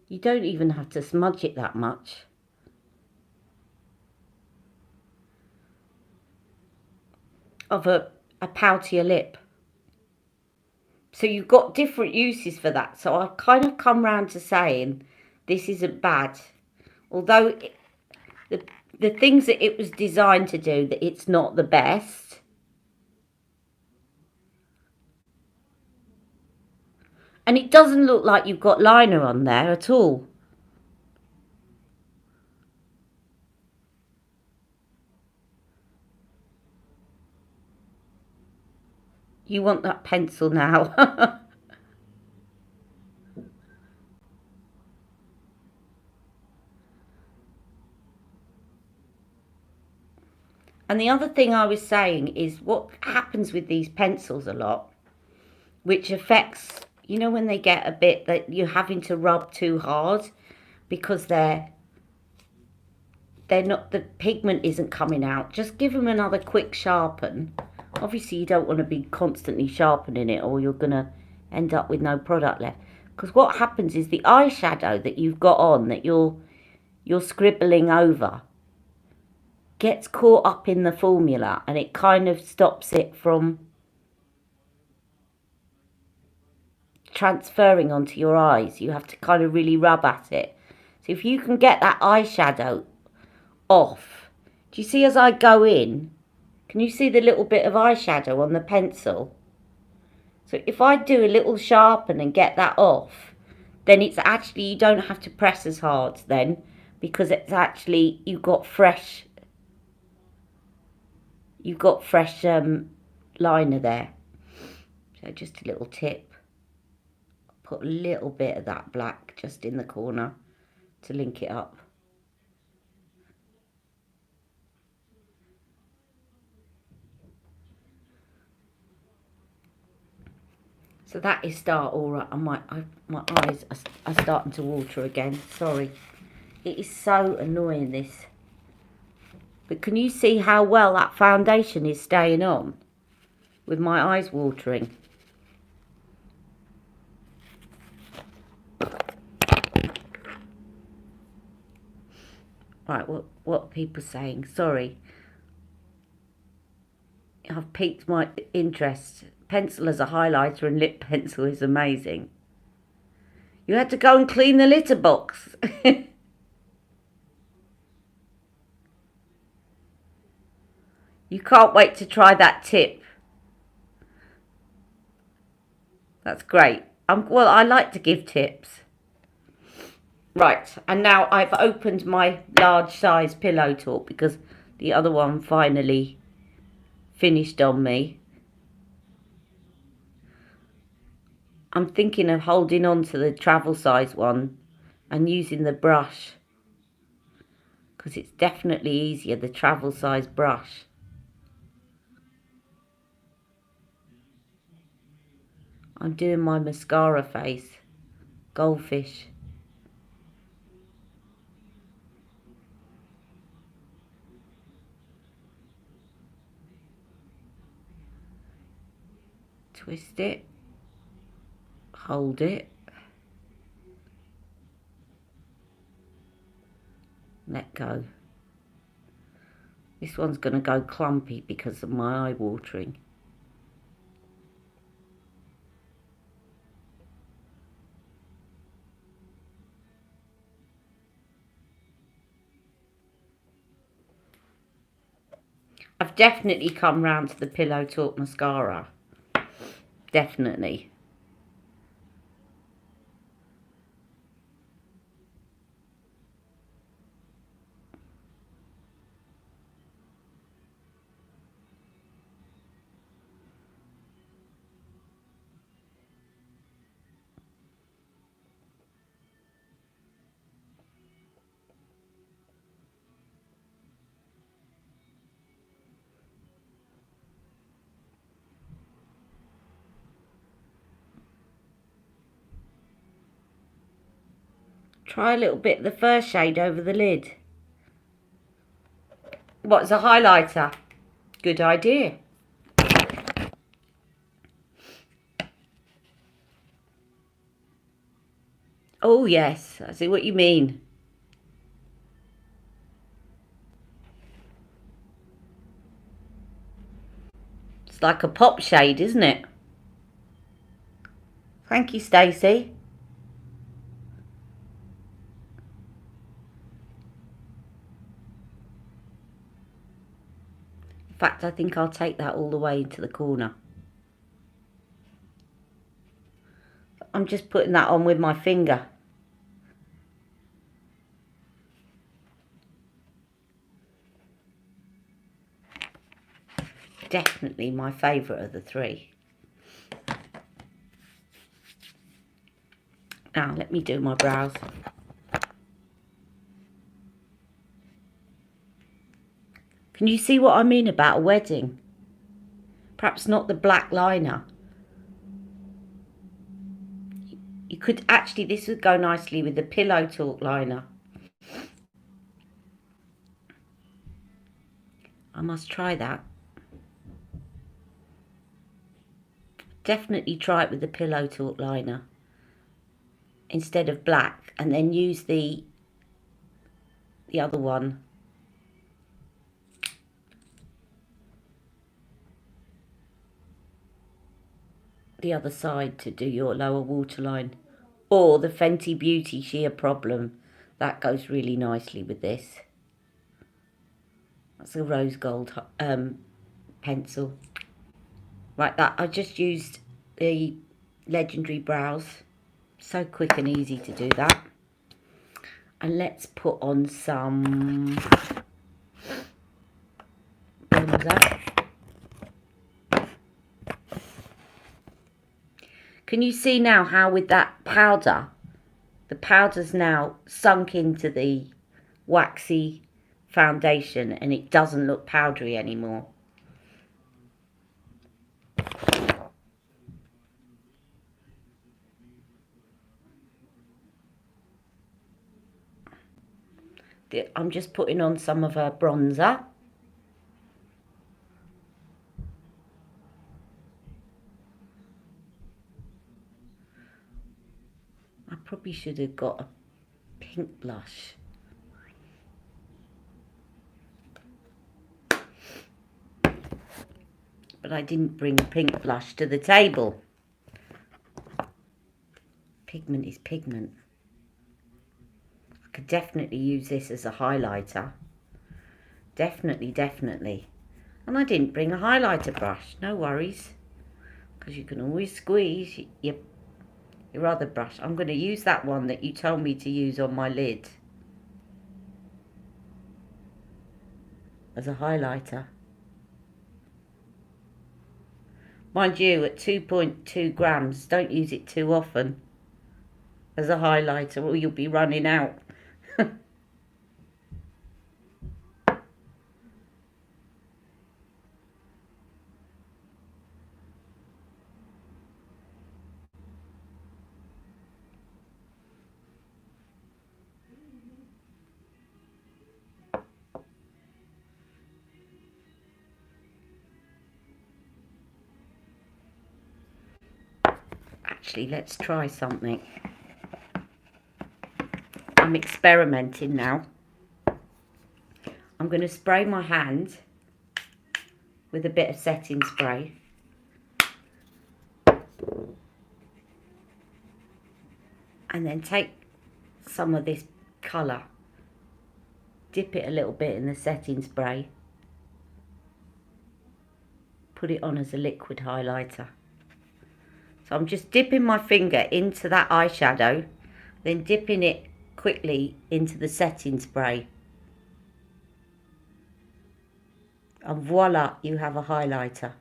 Speaker 1: You don't even have to smudge it that much. Of a poutier lip. So you've got different uses for that. So I've kind of come round to saying this isn't bad. Although the things that it was designed to do, that it's not the best. And it doesn't look like you've got liner on there at all. You want that pencil now. And the other thing I was saying is what happens with these pencils a lot, which affects, you know, when they get a bit that you're having to rub too hard because they're not, the pigment isn't coming out. Just give them another quick sharpen. Obviously you don't want to be constantly sharpening it or you're going to end up with no product left. Because what happens is the eyeshadow that you've got on, that you're scribbling over, gets caught up in the formula and it kind of stops it from transferring onto your eyes. You have to kind of really rub at it. So if you can get that eyeshadow off, do you see as I go in, can you see the little bit of eyeshadow on the pencil? So if I do a little sharpen and get that off, then it's actually, you don't have to press as hard then, because it's actually, you've got fresh liner there. So just a little tip. Put a little bit of that black just in the corner to link it up. So that is Star Aura, and my eyes are starting to water again. Sorry. It is so annoying, this. But can you see how well that foundation is staying on with my eyes watering? Right, what are people saying? Sorry. I've piqued my interest. Pencil as a highlighter and lip pencil is amazing. You had to go and clean the litter box. You can't wait to try that tip. That's great. Well, I like to give tips. Right, and now I've opened my large size pillow talk because the other one finally finished on me. I'm thinking of holding on to the travel size one and using the brush because it's definitely easier, the travel size brush. I'm doing my mascara face, goldfish. Twist it, hold it, let go. This one's going to go clumpy because of my eye watering. I've definitely come round to the Pillow Talk mascara. Definitely. Try a little bit of the first shade over the lid. What's a highlighter? Good idea. Oh yes, I see what you mean. It's like a pop shade, isn't it? Thank you, Stacey. In fact, I think I'll take that all the way into the corner. I'm just putting that on with my finger. Definitely my favourite of the three. Now, let me do my brows. Can you see what I mean about a wedding? Perhaps not the black liner. You could actually, this would go nicely with the Pillow Talk liner. I must try that. Definitely try it with the Pillow Talk liner instead of black, and then use the other one. The other side to do your lower waterline, or the Fenty Beauty Sheer Problem. That goes really nicely with this. That's a rose gold pencil. Right, that I just used the Legendary Brows. So quick and easy to do that. And let's put on some bronzer. Can you see now how with that powder, the powder's now sunk into the waxy foundation and it doesn't look powdery anymore. I'm just putting on some of her bronzer. probably should have got a pink blush. But I didn't bring a pink blush to the table. Pigment is pigment. I could definitely use this as a highlighter. Definitely, definitely. And I didn't bring a highlighter brush. No worries. Because you can always squeeze your other brush. I'm going to use that one that you told me to use on my lid as a highlighter. Mind you, at 2.2 grams, don't use it too often as a highlighter or you'll be running out. Actually, let's try something. I'm experimenting now. I'm going to spray my hand with a bit of setting spray. And then take some of this colour, dip it a little bit in the setting spray, put it on as a liquid highlighter. So I'm just dipping my finger into that eyeshadow, then dipping it quickly into the setting spray. And voila, you have a highlighter.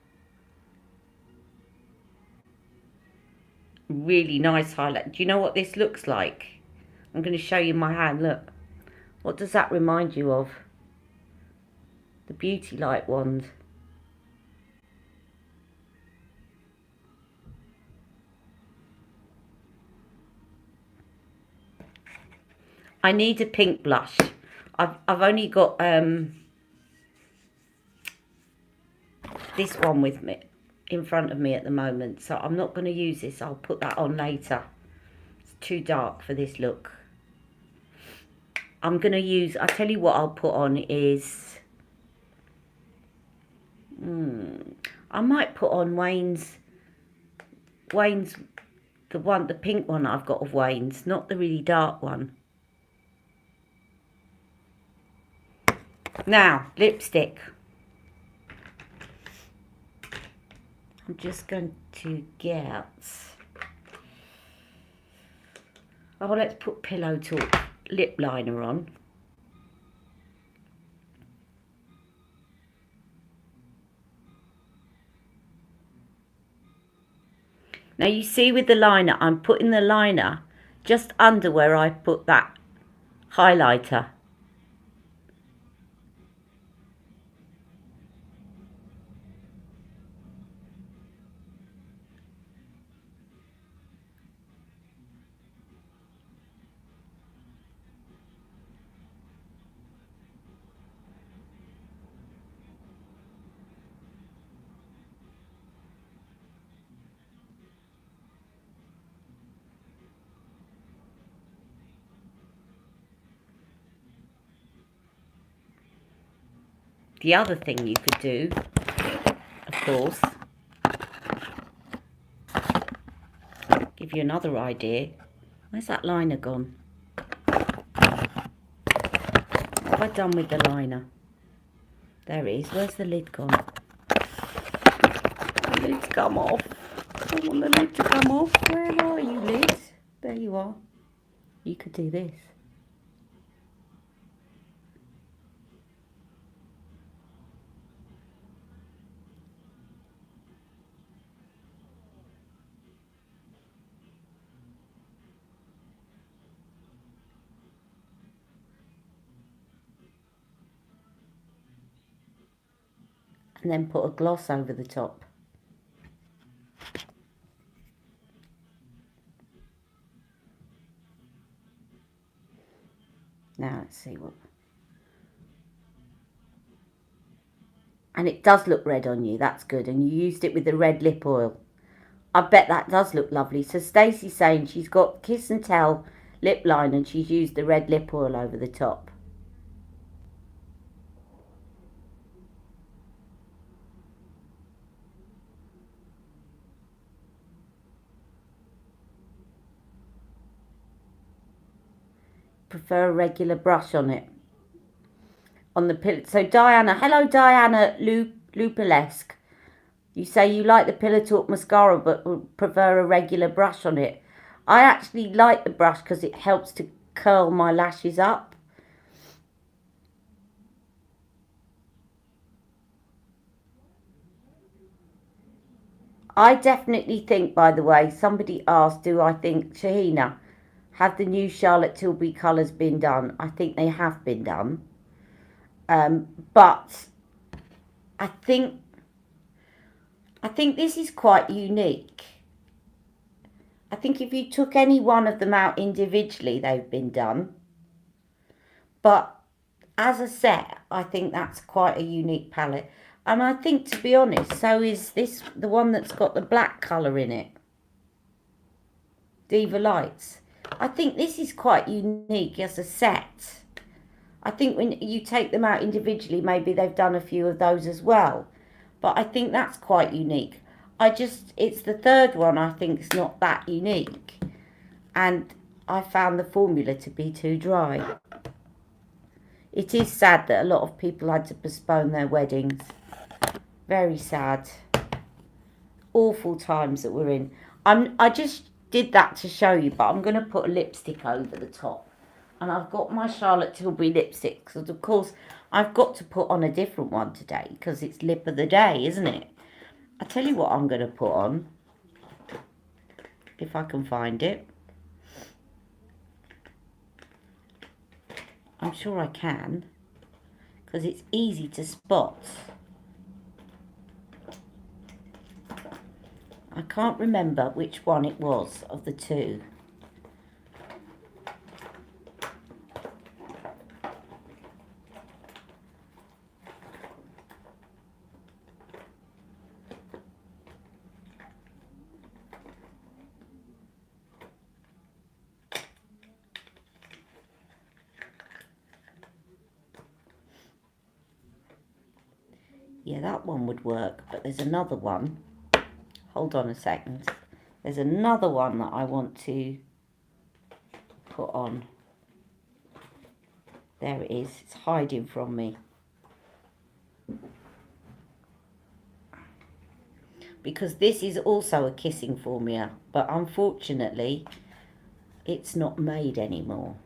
Speaker 1: Really nice highlight. Do you know what this looks like? I'm going to show you my hand, look. What does that remind you of? The Beauty Light wand. I need a pink blush. I've only got this one with me in front of me at the moment, so I'm not going to use this. I'll put that on later. It's too dark for this look. I'm going to use, I'll tell you what I'll put on is, I might put on Wayne's, the pink one I've got of Wayne's, not the really dark one. Now, lipstick. I'm just going to get, oh, let's put Pillow Talk lip liner on. Now you see with the liner, I'm putting the liner just under where I put that highlighter. The other thing you could do, of course, give you another idea. Where's that liner gone? What have I done with the liner? There it is. Where's the lid gone? The lid's come off. I want the lid to come off. Where are you, lid? There you are. You could do this. And then put a gloss over the top. Now let's see what. And it does look red on you, that's good. And you used it with the red lip oil. I bet that does look lovely. So Stacey's saying she's got Kiss and Tell lip line and she's used the red lip oil over the top. Prefer a regular brush on it. On the pillow. So Diana, hello Diana Lupalesque. You say you like the Pillow Talk mascara but would prefer a regular brush on it. I actually like the brush because it helps to curl my lashes up. I definitely think, by the way, somebody asked, do I think, Shahina, have the new Charlotte Tilbury colours been done? I think they have been done. But I think this is quite unique. I think if you took any one of them out individually, they've been done. But as a set, I think that's quite a unique palette. And I think, to be honest, so is this, the one that's got the black colour in it. Diva Lights. I think this is quite unique as a set. I think when you take them out individually, maybe they've done a few of those as well. But I think that's quite unique. It's the third one I think is not that unique. And I found the formula to be too dry. It is sad that a lot of people had to postpone their weddings. Very sad. Awful times that we're in. I just did that to show you, but I'm going to put a lipstick over the top. And I've got my Charlotte Tilbury lipstick, because of course I've got to put on a different one today, because it's lip of the day, isn't it? I tell you what I'm going to put on, if I can find it. I'm sure I can, because it's easy to spot. I can't remember which one it was of the two. Yeah, that one would work, but there's another one. Hold on a second. There's another one that I want to put on. There it is. It's hiding from me. Because this is also a kissing formula, but unfortunately, it's not made anymore.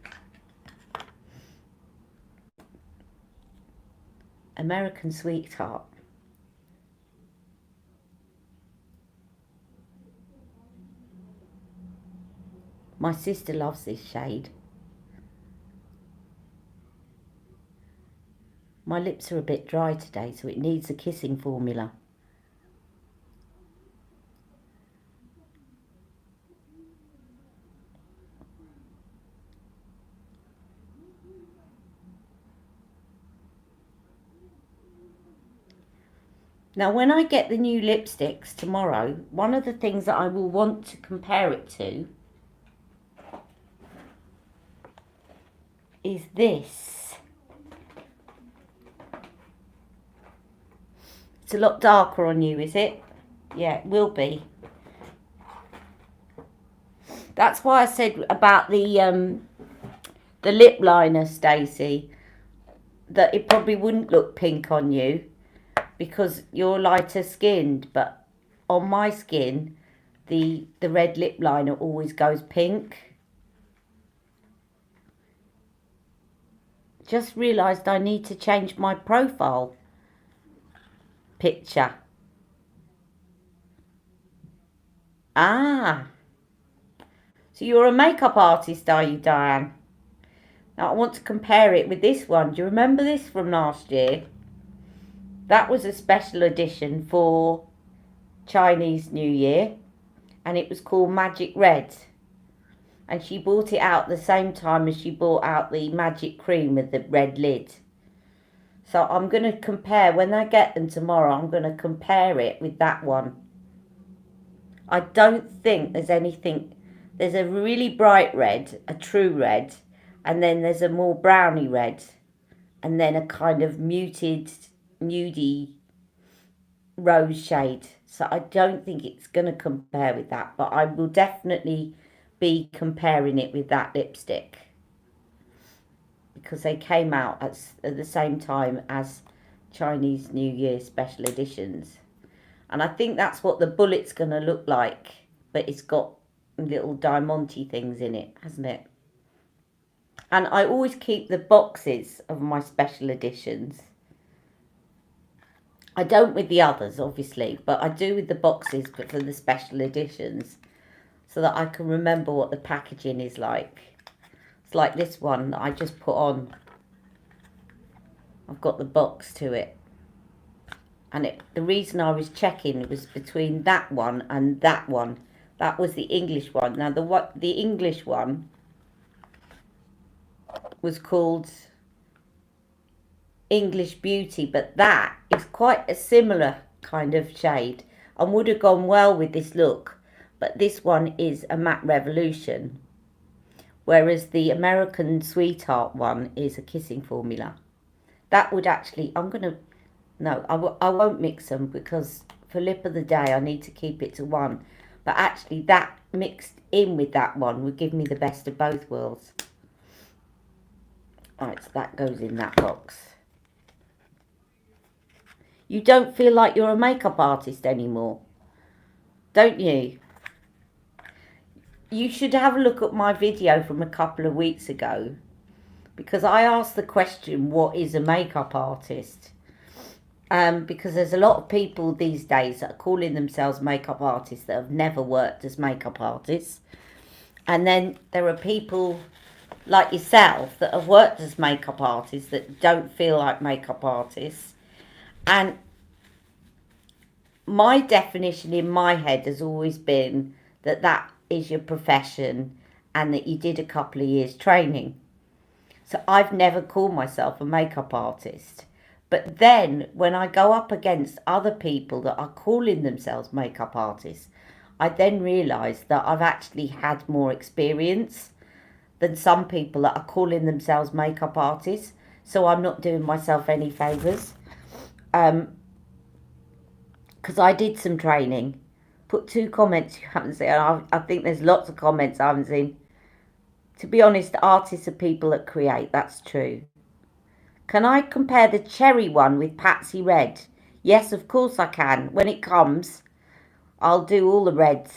Speaker 1: American Sweetheart. My sister loves this shade. My lips are a bit dry today, so it needs a kissing formula. Now, when I get the new lipsticks tomorrow, one of the things that I will want to compare it to is this. It's a lot darker on you, is it? Yeah, it will be. That's why I said about the lip liner, Stacey, that it probably wouldn't look pink on you because you're lighter skinned, but on my skin, the red lip liner always goes pink. Just realised I need to change my profile picture. Ah. So you're a makeup artist, are you, Diane? Now I want to compare it with this one. Do you remember this from last year? That was a special edition for Chinese New Year. And it was called Magic Red. And she bought it out the same time as she bought out the Magic Cream with the red lid. So I'm going to compare, when I get them tomorrow, I'm going to compare it with that one. I don't think there's anything. There's a really bright red, a true red, and then there's a more browny red, and then a kind of muted, nudie rose shade. So I don't think it's going to compare with that, but I will definitely be comparing it with that lipstick, because they came out at the same time as Chinese New Year special editions. And I think that's what the bullet's going to look like, but it's got little diamante things in it, hasn't it? And I always keep the boxes of my special editions. I don't with the others, obviously, but I do with the boxes, but for the special editions, so that I can remember what the packaging is like. It's like this one that I just put on. I've got the box to it. And the reason I was checking was between that one and that one. That was the English one. Now, the English one was called English Beauty, but that is quite a similar kind of shade and would have gone well with this look. But this one is a Matte Revolution, whereas the American Sweetheart one is a Kissing Formula. That would actually, no, I won't mix them, because for Lip of the Day I need to keep it to one. But actually that mixed in with that one would give me the best of both worlds. Alright, so that goes in that box. You don't feel like you're a makeup artist anymore, don't you? You should have a look at my video from a couple of weeks ago, because I asked the question, what is a makeup artist? Because there's a lot of people these days that are calling themselves makeup artists that have never worked as makeup artists. And then there are people like yourself that have worked as makeup artists that don't feel like makeup artists. And my definition in my head has always been that that is your profession and that you did a couple of years training. So I've never called myself a makeup artist. But then when I go up against other people that are calling themselves makeup artists, I then realise that I've actually had more experience than some people that are calling themselves makeup artists. So I'm not doing myself any favours. Because I did some training. Put 2 comments you haven't seen. I think there's lots of comments I haven't seen. To be honest, artists are people that create. That's true. Can I compare the cherry one with Patsy Red? Yes, of course I can. When it comes, I'll do all the reds.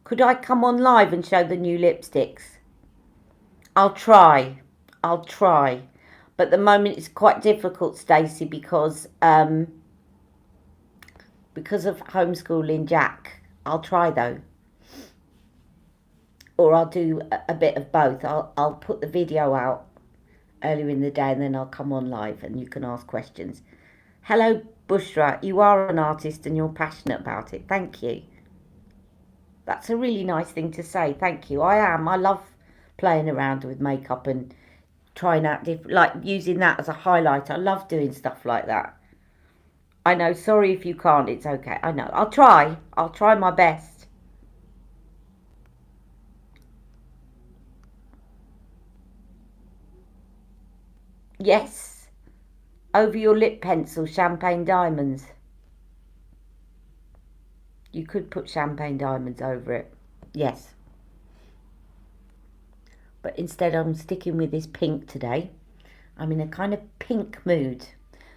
Speaker 1: Could I come on live and show the new lipsticks? I'll try. But at the moment it's quite difficult, Stacey, because of homeschooling Jack. I'll try though. Or I'll do a bit of both. I'll put the video out earlier in the day and then I'll come on live and you can ask questions. Hello, Bushra. You are an artist and you're passionate about it. Thank you. That's a really nice thing to say. Thank you. I am. I love playing around with makeup and trying out different, like using that as a highlight. I love doing stuff like that. I know. Sorry if you can't. It's okay. I know. I'll try. I'll try my best. Yes, over your lip pencil, champagne diamonds. You could put champagne diamonds over it. Yes. But instead I'm sticking with this pink today. I'm in a kind of pink mood.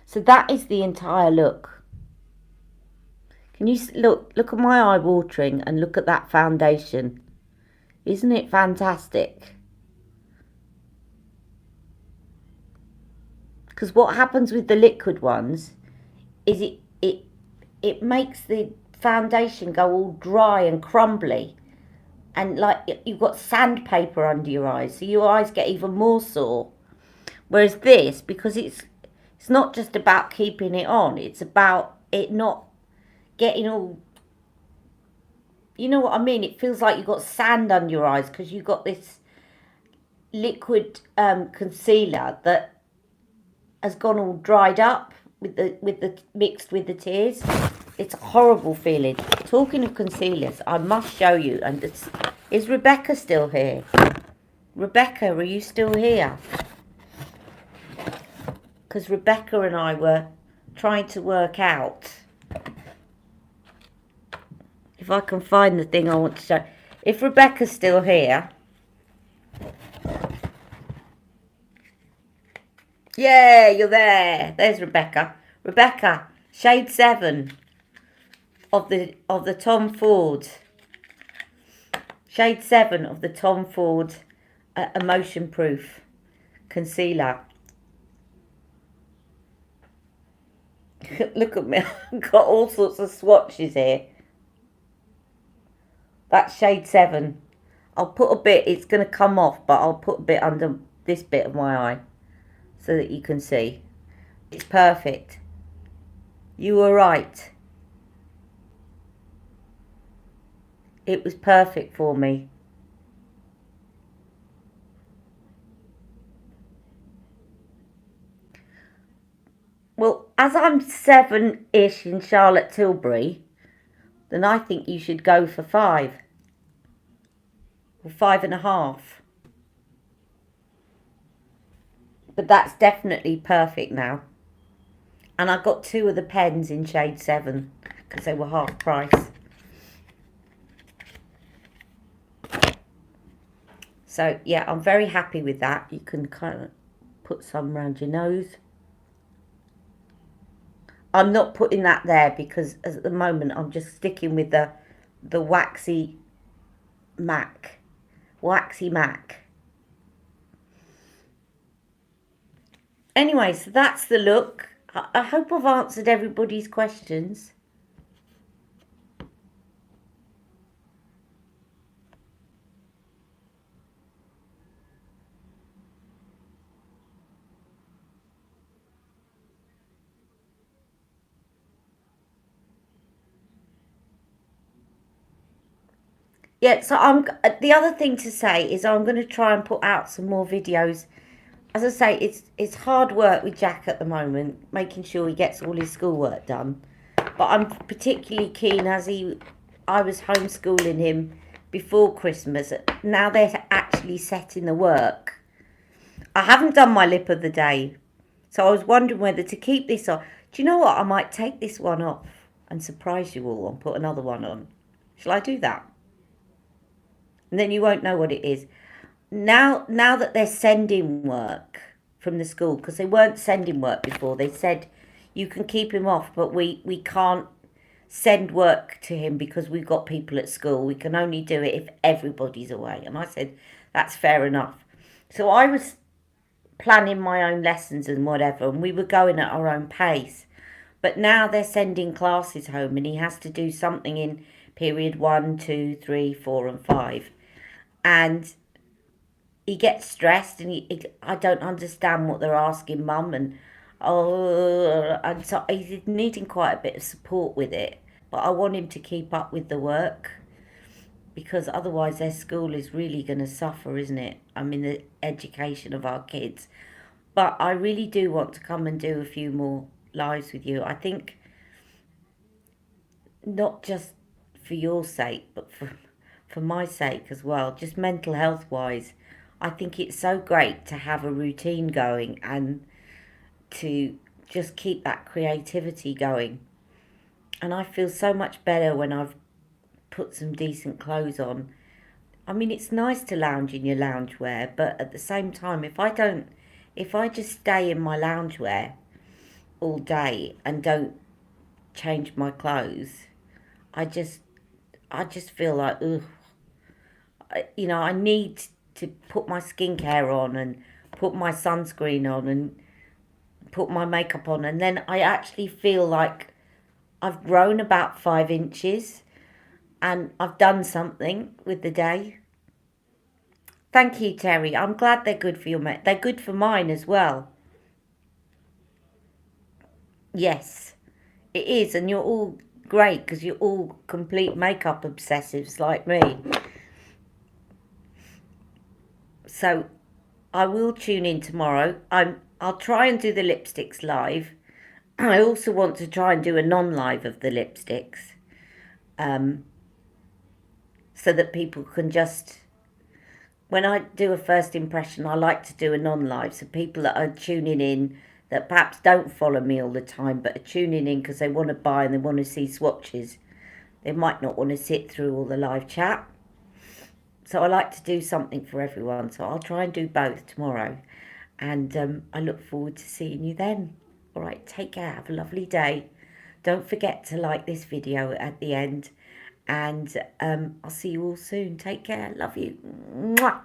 Speaker 1: So that is the entire look. Can you look at my eye watering and look at that foundation. Isn't it fantastic? Because what happens with the liquid ones is it makes the foundation go all dry and crumbly, and like you've got sandpaper under your eyes, so your eyes get even more sore. Whereas this, because it's not just about keeping it on, it's about it not getting all, you know what I mean? It feels like you've got sand under your eyes because you've got this liquid concealer that has gone all dried up with the mixed with the tears. It's a horrible feeling. Talking of concealers, I must show you. And is Rebecca still here? Rebecca, are you still here? Because Rebecca and I were trying to work out if I can find the thing I want to show. If Rebecca's still here. Yeah, you're there. There's Rebecca. Rebecca, shade 7 of the Tom Ford. Shade 7 of the Tom Ford Emotion Proof Concealer. Look at me. I've got all sorts of swatches here. That's shade 7. I'll put a bit, it's going to come off, but I'll put a bit under this bit of my eye so that you can see. It's perfect. You were right. It was perfect for me. Well, as I'm 7-ish in Charlotte Tilbury, then I think you should go for 5. Or 5.5. But that's definitely perfect now. And I got 2 of the pens in shade 7 because they were half price. So yeah, I'm very happy with that. You can kind of put some around your nose. I'm not putting that there because at the moment I'm just sticking with the waxy MAC. Waxy MAC. Anyway, so that's the look. I hope I've answered everybody's questions. Yeah, so the other thing to say is I'm going to try and put out some more videos. As I say, it's hard work with Jack at the moment, making sure he gets all his schoolwork done. But I'm particularly keen, as I was homeschooling him before Christmas. Now they're actually setting the work. I haven't done my lip of the day, so I was wondering whether to keep this on. Do you know what? I might take this one off and surprise you all and put another one on. Shall I do that? And then you won't know what it is. Now that they're sending work from the school, because they weren't sending work before, they said you can keep him off, but we can't send work to him because we've got people at school. We can only do it if everybody's away. And I said, that's fair enough. So I was planning my own lessons and whatever, and we were going at our own pace. But now they're sending classes home, and he has to do something in period 1, 2, 3, 4, and 5. And he gets stressed, and I don't understand what they're asking, Mum, and so he's needing quite a bit of support with it. But I want him to keep up with the work, because otherwise their school is really going to suffer, isn't it? I mean, the education of our kids. But I really do want to come and do a few more lives with you. I think not just for your sake, but for my sake as well, just mental health wise. I think it's so great to have a routine going and to just keep that creativity going. And I feel so much better when I've put some decent clothes on. I mean, it's nice to lounge in your loungewear, but at the same time, if I just stay in my loungewear all day and don't change my clothes, I just feel like, ugh. I need to put my skincare on and put my sunscreen on and put my makeup on, and then I actually feel like I've grown about 5 inches and I've done something with the day. Thank you, Terry. I'm glad they're good for your they're good for mine as well. Yes, it is, and you're all great because you're all complete makeup obsessives like me. So I will tune in tomorrow. I'll try and do the lipsticks live, I also want to try and do a non-live of the lipsticks, so that people can just, when I do a first impression, I like to do a non-live, so people that are tuning in that perhaps don't follow me all the time but are tuning in because they want to buy and they want to see swatches, they might not want to sit through all the live chat. So I like to do something for everyone, so I'll try and do both tomorrow, and I look forward to seeing you then. All right, take care, have a lovely day. Don't forget to like this video at the end, and I'll see you all soon. Take care, love you. Mwah.